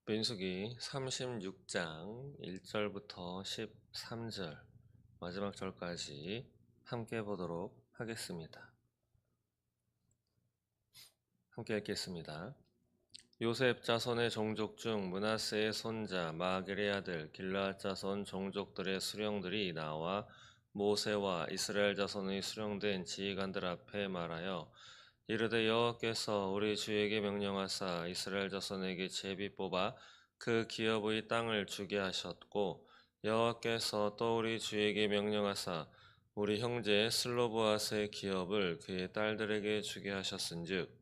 민수기 36장 1절부터 13절 마지막 절까지 함께 보도록 하겠습니다. 함께 읽겠습니다. 요셉 자손의 종족 중 므낫세의 손자 마길의 아들 길르앗 자손 종족들의 수령들이 나와 모세와 이스라엘 자손의 수령된 지휘관들 앞에 말하여 이르되 여호와께서 우리 주에게 명령하사 이스라엘 자손에게 제비 뽑아 그 기업의 땅을 주게 하셨고 여호와께서 또 우리 주에게 명령하사 우리 형제 슬로보앗의 기업을 그의 딸들에게 주게 하셨은즉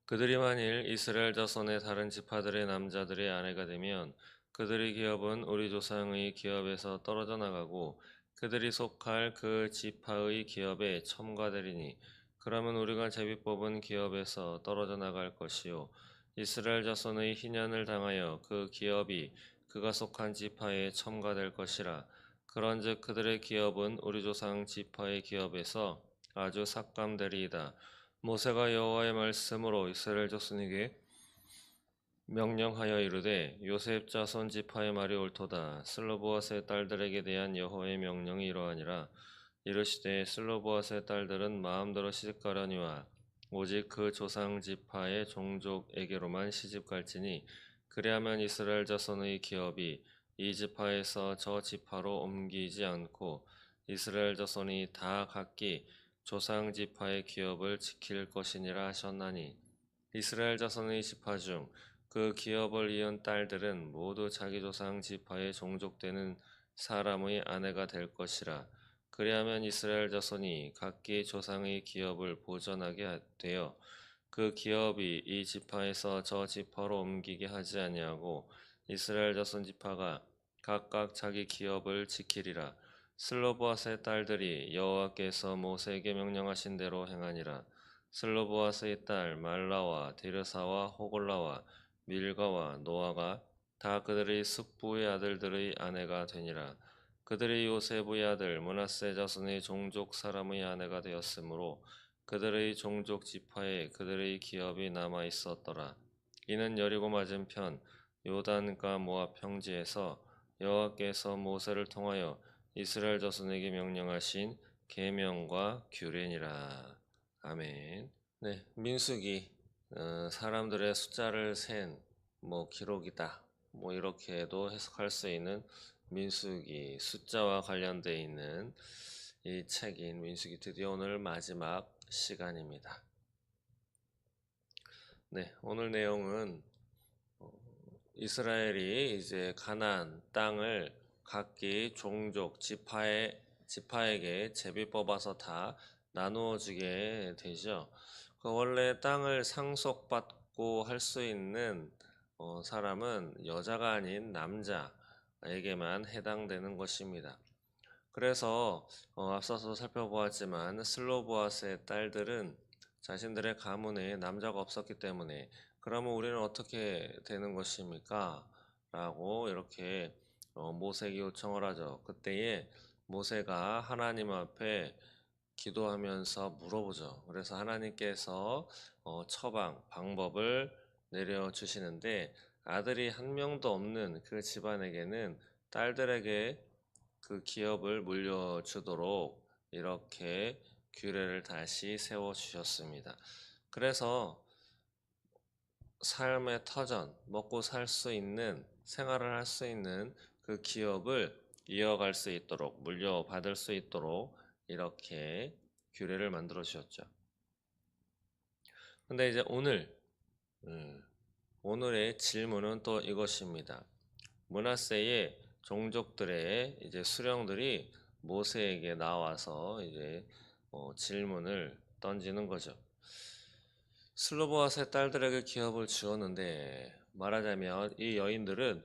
그들이 만일 이스라엘 자손의 다른 지파들의 남자들의 아내가 되면 그들의 기업은 우리 조상의 기업에서 떨어져 나가고 그들이 속할 그 지파의 기업에 첨가되리니 그러면 우리가 제비 뽑은 기업에서 떨어져 나갈 것이요 이스라엘 자손의 희년을 당하여 그 기업이 그가 속한 지파에 첨가될 것이라. 그런즉 그들의 기업은 우리 조상 지파의 기업에서 아주 삭감되리이다. 모세가 여호와의 말씀으로 이스라엘 자손에게 명령하여 이르되 요셉 자손 지파의 말이 옳도다. 슬로보앗의 딸들에게 대한 여호와의 명령이 이러하니라. 이르시되 슬로보앗의 딸들은 마음대로 시집가려니와 오직 그 조상 지파의 종족에게로만 시집갈지니 그리하면 이스라엘 자손의 기업이 이 지파에서 저 지파로 옮기지 않고 이스라엘 자손이 다 각기 조상 지파의 기업을 지킬 것이니라 하셨나니 이스라엘 자손의 지파 중 그 기업을 이은 딸들은 모두 자기 조상 지파에 종족되는 사람의 아내가 될 것이라. 그리하면 이스라엘 자손이 각기 조상의 기업을 보존하게 되어 그 기업이 이 지파에서 저 지파로 옮기게 하지 아니하고 이스라엘 자손 지파가 각각 자기 기업을 지키리라. 슬로보앗의 딸들이 여호와께서 모세에게 명령하신 대로 행하니라. 슬로보앗의 딸 말라와 디르사와 호골라와 밀가와 노아가 다 그들의 숙부의 아들들의 아내가 되니라. 그들이 요셉의 아들 므낫세 자손의 종족 사람의 아내가 되었으므로 그들의 종족 지파에 그들의 기업이 남아 있었더라. 이는 여리고 맞은편 요단가 모압 평지에서 여호와께서 모세를 통하여 이스라엘 자손에게 명령하신 계명과 규례니라. 아멘. 네, 민수기 사람들의 숫자를 센 기록이다. 이렇게도 해석할 수 있는 민수기 숫자와 관련되어 있는 이 책인 민수기 드디어 오늘 마지막 시간입니다. 네, 오늘 내용은 이스라엘이 이제 가나안 땅을 각기 종족 지파에게 제비 뽑아서 다 나누어 주게 되죠. 원래 땅을 상속받고 할 수 있는 사람은 여자가 아닌 남자에게만 해당되는 것입니다. 그래서 앞서서 살펴보았지만 슬로보앗의 딸들은 자신들의 가문에 남자가 없었기 때문에 그러면 우리는 어떻게 되는 것입니까? 라고 이렇게 모세에게 요청을 하죠. 그때에 모세가 하나님 앞에 기도하면서 물어보죠. 그래서 하나님께서 처방, 방법을 내려주시는데 아들이 한 명도 없는 그 집안에게는 딸들에게 그 기업을 물려주도록 이렇게 규례를 다시 세워주셨습니다. 그래서 삶의 터전, 먹고 살 수 있는, 생활을 할 수 있는 그 기업을 이어갈 수 있도록, 물려받을 수 있도록 이렇게 규례를 만들어 주셨죠. 근데 이제 오늘의 질문은 또 이것입니다. 므낫세의 종족들의 이제 수령들이 모세에게 나와서 이제 질문을 던지는 거죠. 슬로보아스의 딸들에게 기업을 주었는데 말하자면 이 여인들은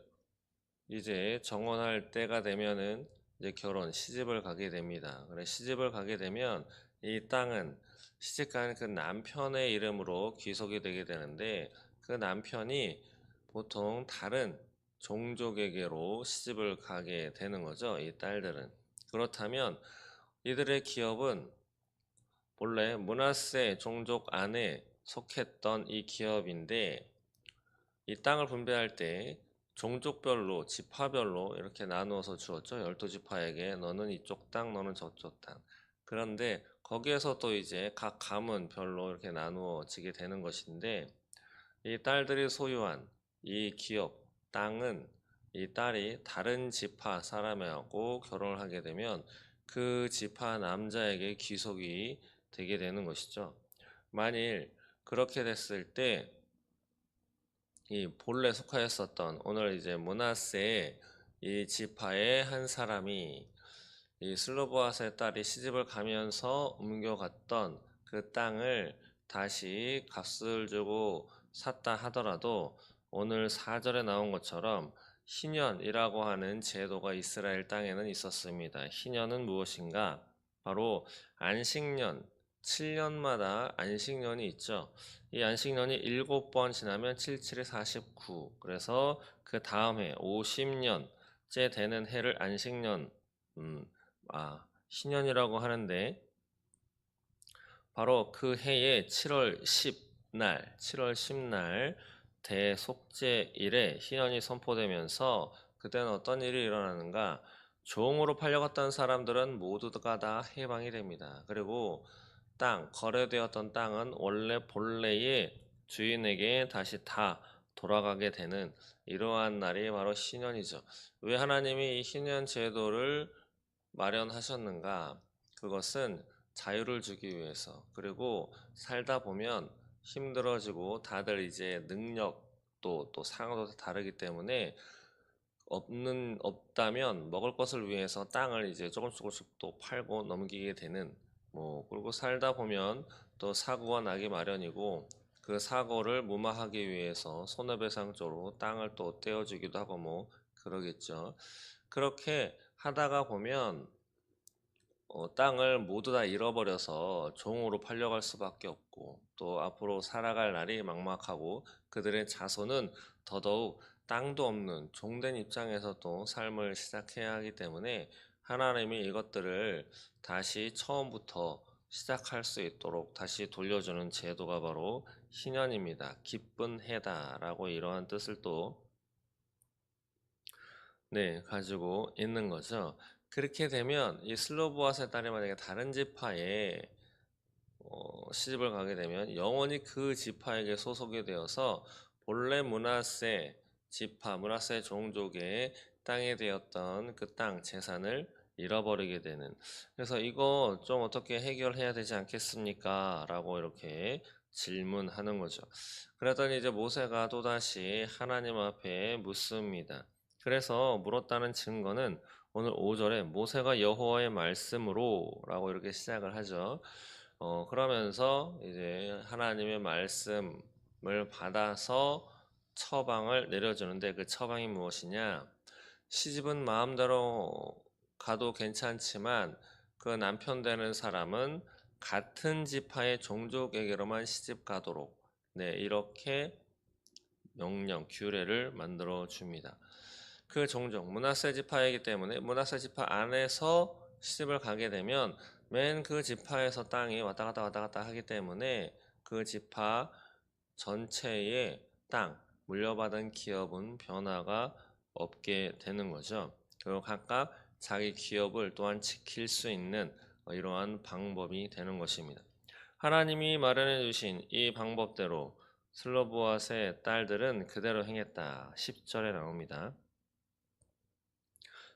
이제 정혼할 때가 되면은 이제 시집을 가게 됩니다. 그래 시집을 가게 되면 이 땅은 시집간 그 남편의 이름으로 귀속이 되게 되는데 그 남편이 보통 다른 종족에게로 시집을 가게 되는 거죠. 이 딸들은. 그렇다면 이들의 기업은 본래 므낫세 종족 안에 속했던 이 기업인데 이 땅을 분배할 때 종족별로, 지파별로 이렇게 나누어서 주었죠. 12지파에게 너는 이쪽 땅, 너는 저쪽 땅. 그런데 거기에서 또 이제 각 가문별로 이렇게 나누어지게 되는 것인데 이 딸들이 소유한 이 기업, 땅은 이 딸이 다른 지파 사람하고 결혼을 하게 되면 그 지파 남자에게 귀속이 되게 되는 것이죠. 만일 그렇게 됐을 때 이 본래 속하였었던 오늘 이제 므낫세의 이 지파의 한 사람이 이 슬로보아스의 딸이 시집을 가면서 옮겨갔던 그 땅을 다시 값을 주고 샀다 하더라도 오늘 4절에 나온 것처럼 희년이라고 하는 제도가 이스라엘 땅에는 있었습니다. 희년은 무엇인가? 바로 안식년, 7년마다 안식년이 있죠. 이 안식년이 7번 지나면 7, 7에 49. 그래서 그 다음 해 50년째 되는 해를 안식년, 희년이라고 하는데 바로 그 해의 7월 10날, 7월 10날 대속죄일에 희년이 선포되면서 그때는 어떤 일이 일어나는가? 종으로 팔려갔던 사람들은 모두가 다 해방이 됩니다. 그리고 거래되었던 땅은 원래 본래의 주인에게 다시 다 돌아가게 되는 이러한 날이 바로 희년이죠. 왜 하나님이 이 희년 제도를 마련하셨는가? 그것은 자유를 주기 위해서. 그리고 살다 보면 힘들어지고 다들 이제 능력도 또 상황도 다르기 때문에 없다면 먹을 것을 위해서 땅을 이제 조금씩 조금씩 또 팔고 넘기게 되는 그리고 살다 보면 또 사고가 나기 마련이고 그 사고를 무마하기 위해서 손해배상조로 땅을 또 떼어주기도 하고 그러겠죠. 그렇게 하다가 보면 땅을 모두 다 잃어버려서 종으로 팔려갈 수밖에 없고 또 앞으로 살아갈 날이 막막하고 그들의 자손은 더더욱 땅도 없는 종된 입장에서 또 삶을 시작해야 하기 때문에 하나님이 이것들을 다시 처음부터 시작할 수 있도록 다시 돌려주는 제도가 바로 희년입니다. 기쁜 해다라고 이러한 뜻을 또 가지고 있는 거죠. 그렇게 되면 이 슬로보아스의 딸이 만약에 다른 지파에 시집을 가게 되면 영원히 그 지파에게 소속이 되어서 본래 므낫세 종족의 땅이 되었던 그 땅 재산을 잃어버리게 되는. 그래서 이거 좀 어떻게 해결해야 되지 않겠습니까? 라고 이렇게 질문하는 거죠. 그랬더니 이제 모세가 또다시 하나님 앞에 묻습니다. 그래서 물었다는 증거는 오늘 5절에 모세가 여호와의 말씀으로 라고 이렇게 시작을 하죠. 그러면서 이제 하나님의 말씀을 받아서 처방을 내려주는데 그 처방이 무엇이냐? 시집은 마음대로 가도 괜찮지만 그 남편 되는 사람은 같은 지파의 종족에게로만 시집 가도록 이렇게 명령, 규례를 만들어 줍니다. 그 종족, 므낫세 지파이기 때문에 므낫세 지파 안에서 시집을 가게 되면 맨 그 지파에서 땅이 왔다 갔다 하기 때문에 그 지파 전체의 땅, 물려받은 기업은 변화가 없게 되는 거죠. 그리고 각각 자기 기업을 또한 지킬 수 있는 이러한 방법이 되는 것입니다. 하나님이 마련해 주신 이 방법대로 슬로보아스의 딸들은 그대로 행했다. 10절에 나옵니다.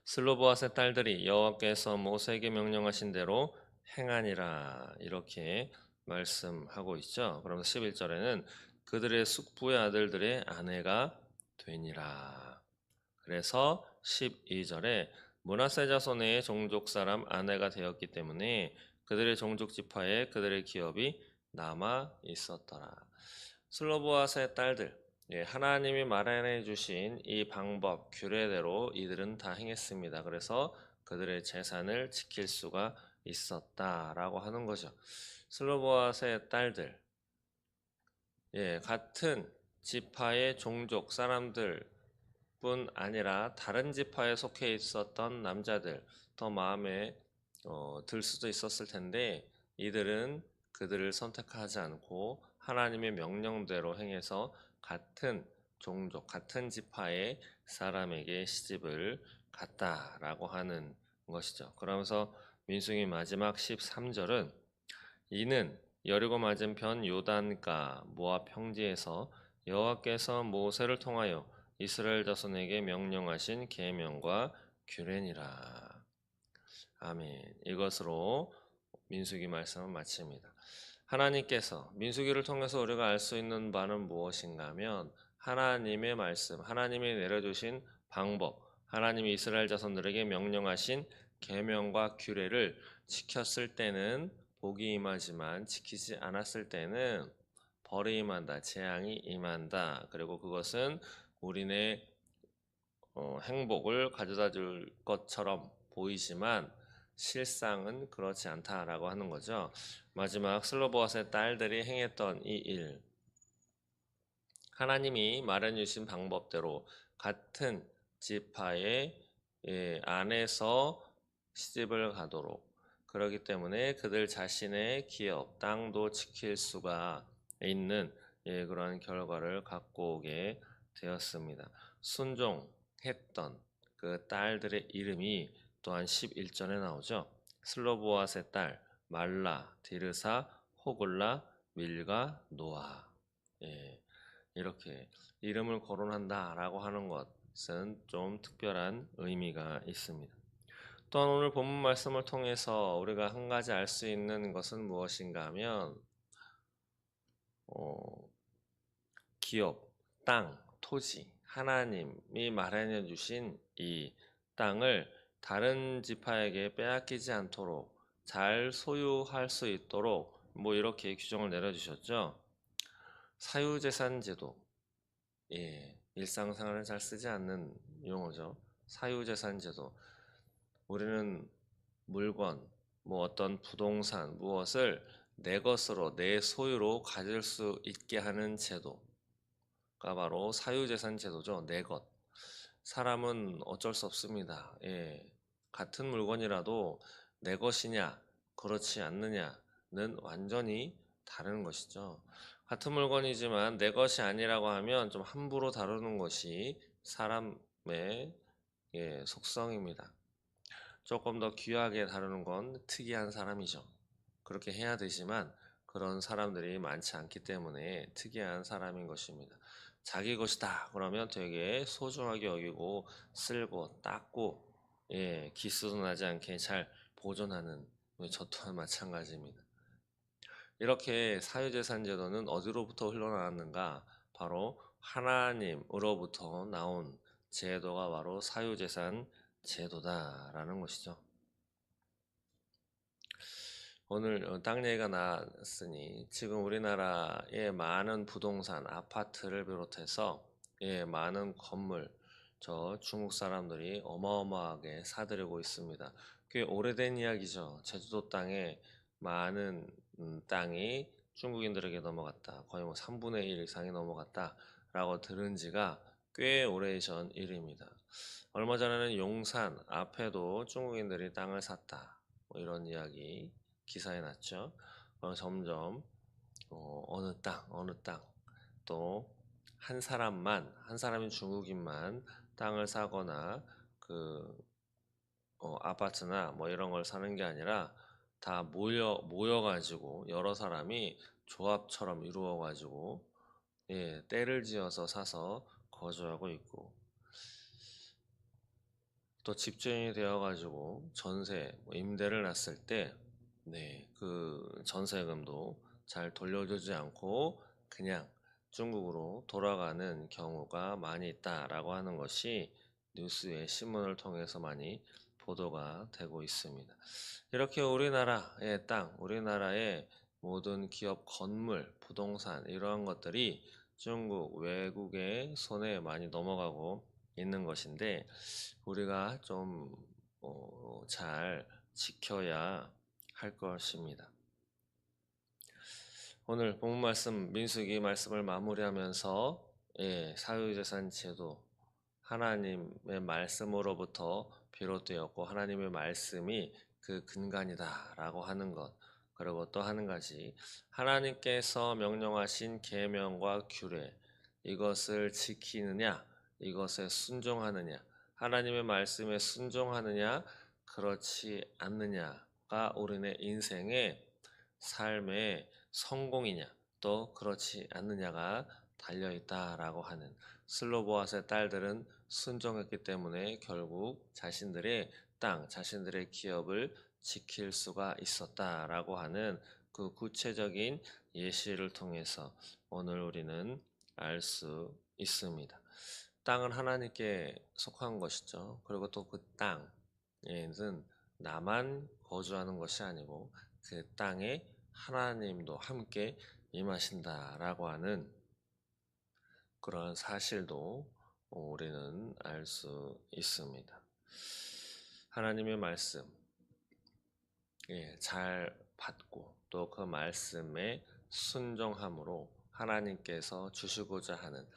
슬로보아스의 딸들이 여호와께서 모세에게 명령하신 대로 행하니라 이렇게 말씀하고 있죠. 그러면서 11절에는 그들의 숙부의 아들들의 아내가 되니라. 그래서 12절에 므낫세 자손의 종족 사람 아내가 되었기 때문에 그들의 종족 지파에 그들의 기업이 남아 있었더라. 슬로보아스의 딸들, 하나님이 마련해 주신 이 방법, 규례대로 이들은 다 행했습니다. 그래서 그들의 재산을 지킬 수가 있었다라고 하는 거죠. 슬로보아스의 딸들, 같은 지파의 종족 사람들 뿐 아니라 다른 지파에 속해 있었던 남자들 더 마음에 들 수도 있었을 텐데 이들은 그들을 선택하지 않고 하나님의 명령대로 행해서 같은 종족, 같은 지파의 사람에게 시집을 갔다라고 하는 것이죠. 그러면서 민수기 마지막 13절은 이는 여리고 맞은편 요단가 모압 평지에서 여호와께서 모세를 통하여 이스라엘 자손에게 명령하신 계명과 규례니라. 아멘. 이것으로 민수기 말씀을 마칩니다. 하나님께서 민수기를 통해서 우리가 알 수 있는 바는 무엇인가 하면 하나님의 말씀, 하나님이 내려주신 방법, 하나님이 이스라엘 자손들에게 명령하신 계명과 규례를 지켰을 때는 복이 임하지만 지키지 않았을 때는 벌이 임한다, 재앙이 임한다. 그리고 그것은 우리네 행복을 가져다 줄 것처럼 보이지만 실상은 그렇지 않다라고 하는 거죠. 마지막 슬로보아스의 딸들이 행했던 이 일, 하나님이 마련해 주신 방법대로 같은 지파의 안에서 시집을 가도록, 그렇기 때문에 그들 자신의 기업, 땅도 지킬 수가 있는 그러한 결과를 갖고 오게 되었습니다. 순종했던 그 딸들의 이름이 또한 11절에 나오죠. 슬로보아스의 딸 말라, 디르사, 호글라, 밀가, 노아. 이렇게 이름을 거론한다라고 하는 것은 좀 특별한 의미가 있습니다. 또한 오늘 본문 말씀을 통해서 우리가 한 가지 알 수 있는 것은 무엇인가 하면 기업, 땅, 토지, 하나님이 마련해 주신 이 땅을 다른 지파에게 빼앗기지 않도록 잘 소유할 수 있도록 이렇게 규정을 내려주셨죠. 사유재산 제도, 일상생활에 잘 쓰지 않는 용어죠. 사유재산 제도. 우리는 물건, 어떤 부동산, 무엇을 내 것으로, 내 소유로 가질 수 있게 하는 제도가 바로 사유재산 제도죠. 내 것. 사람은 어쩔 수 없습니다. 같은 물건이라도 내 것이냐, 그렇지 않느냐는 완전히 다른 것이죠. 같은 물건이지만 내 것이 아니라고 하면 좀 함부로 다루는 것이 사람의 속성입니다. 조금 더 귀하게 다루는 건 특이한 사람이죠. 그렇게 해야 되지만 그런 사람들이 많지 않기 때문에 특이한 사람인 것입니다. 자기 것이다 그러면 되게 소중하게 여기고 쓸고 닦고 기스도 나지 않게 잘 보존하는, 저 또한 마찬가지입니다. 이렇게 사유재산 제도는 어디로부터 흘러나왔는가? 바로 하나님으로부터 나온 제도가 바로 사유재산 제도다라는 것이죠. 오늘 땅 얘기가 나왔으니 지금 우리나라의 많은 부동산, 아파트를 비롯해서 많은 건물, 저 중국 사람들이 어마어마하게 사들이고 있습니다. 꽤 오래된 이야기죠. 제주도 땅에 많은 땅이 중국인들에게 넘어갔다. 거의 3분의 1 이상이 넘어갔다라고 들은 지가 꽤 오래전 일입니다. 얼마 전에는 용산 앞에도 중국인들이 땅을 샀다. 이런 이야기 기사에 났죠. 점점 어느 땅 또 한 사람인 중국인만 땅을 사거나 그 아파트나 이런 걸 사는 게 아니라 다 모여가지고 여러 사람이 조합처럼 이루어가지고 때를 지어서 사서 거주하고 있고, 또 집주인이 되어가지고 전세, 임대를 놨을 때, 그 전세금도 잘 돌려주지 않고 그냥 중국으로 돌아가는 경우가 많이 있다라고 하는 것이 뉴스에 신문을 통해서 많이 보도가 되고 있습니다. 이렇게 우리나라의 땅, 우리나라의 모든 기업 건물, 부동산 이러한 것들이 중국, 외국의 손에 많이 넘어가고 있는 것인데 우리가 좀 잘 지켜야 할 것입니다. 오늘 본문 말씀 민수기 말씀을 마무리하면서 사유재산 제도, 하나님의 말씀으로부터 비롯되었고 하나님의 말씀이 그 근간이다라고 하는 것, 그리고 또 한 가지 하나님께서 명령하신 계명과 규례, 이것을 지키느냐, 이것에 순종하느냐, 하나님의 말씀에 순종하느냐, 그렇지 않느냐가 우리네 인생의 삶의 성공이냐, 또 그렇지 않느냐가 달려 있다라고 하는, 슬로보아스의 딸들은 순종했기 때문에 결국 자신들의 땅, 자신들의 기업을 지킬 수가 있었다라고 하는 그 구체적인 예시를 통해서 오늘 우리는 알 수 있습니다. 땅은 하나님께 속한 것이죠. 그리고 또 그 땅에는 나만 거주하는 것이 아니고 그 땅에 하나님도 함께 임하신다라고 하는 그런 사실도 우리는 알 수 있습니다. 하나님의 말씀, 잘 받고 또 그 말씀에 순종함으로 하나님께서 주시고자 하는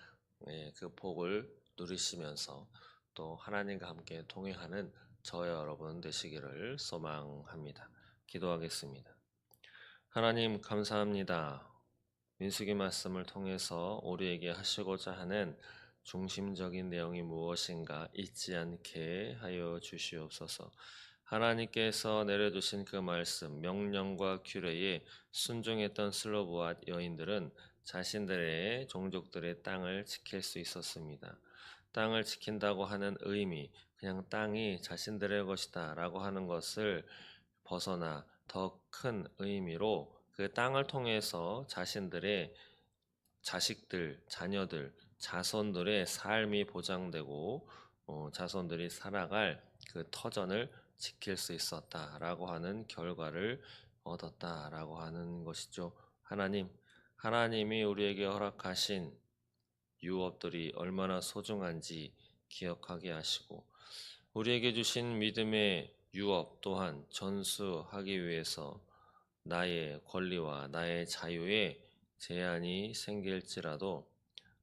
그 복을 누리시면서 또 하나님과 함께 동행하는 저와 여러분 되시기를 소망합니다. 기도하겠습니다. 하나님 감사합니다. 민수기 말씀을 통해서 우리에게 하시고자 하는 중심적인 내용이 무엇인가 잊지 않게 하여 주시옵소서. 하나님께서 내려주신 그 말씀, 명령과 규례에 순종했던 슬로브와 여인들은 자신들의 종족들의 땅을 지킬 수 있었습니다. 땅을 지킨다고 하는 의미, 그냥 땅이 자신들의 것이다 라고 하는 것을 벗어나 더 큰 의미로 그 땅을 통해서 자신들의 자식들, 자녀들, 자손들의 삶이 보장되고 자손들이 살아갈 그 터전을 지킬 수 있었다라고 하는 결과를 얻었다라고 하는 것이죠. 하나님이 우리에게 허락하신 유업들이 얼마나 소중한지 기억하게 하시고 우리에게 주신 믿음의 유업 또한 전수하기 위해서 나의 권리와 나의 자유에 제한이 생길지라도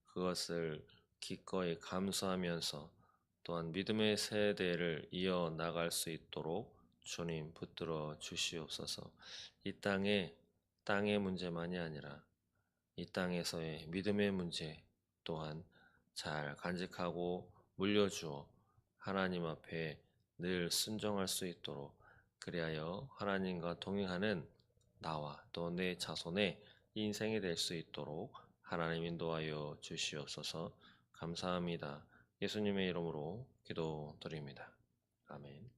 그것을 기꺼이 감수하면서 또한 믿음의 세대를 이어나갈 수 있도록 주님 붙들어 주시옵소서. 이 땅의 문제만이 아니라 이 땅에서의 믿음의 문제 또한 잘 간직하고 물려주어 하나님 앞에 늘 순종할 수 있도록 그리하여 하나님과 동행하는 나와 또 내 자손의 인생이 될 수 있도록 하나님 인도하여 주시옵소서. 감사합니다. 예수님의 이름으로 기도드립니다. 아멘.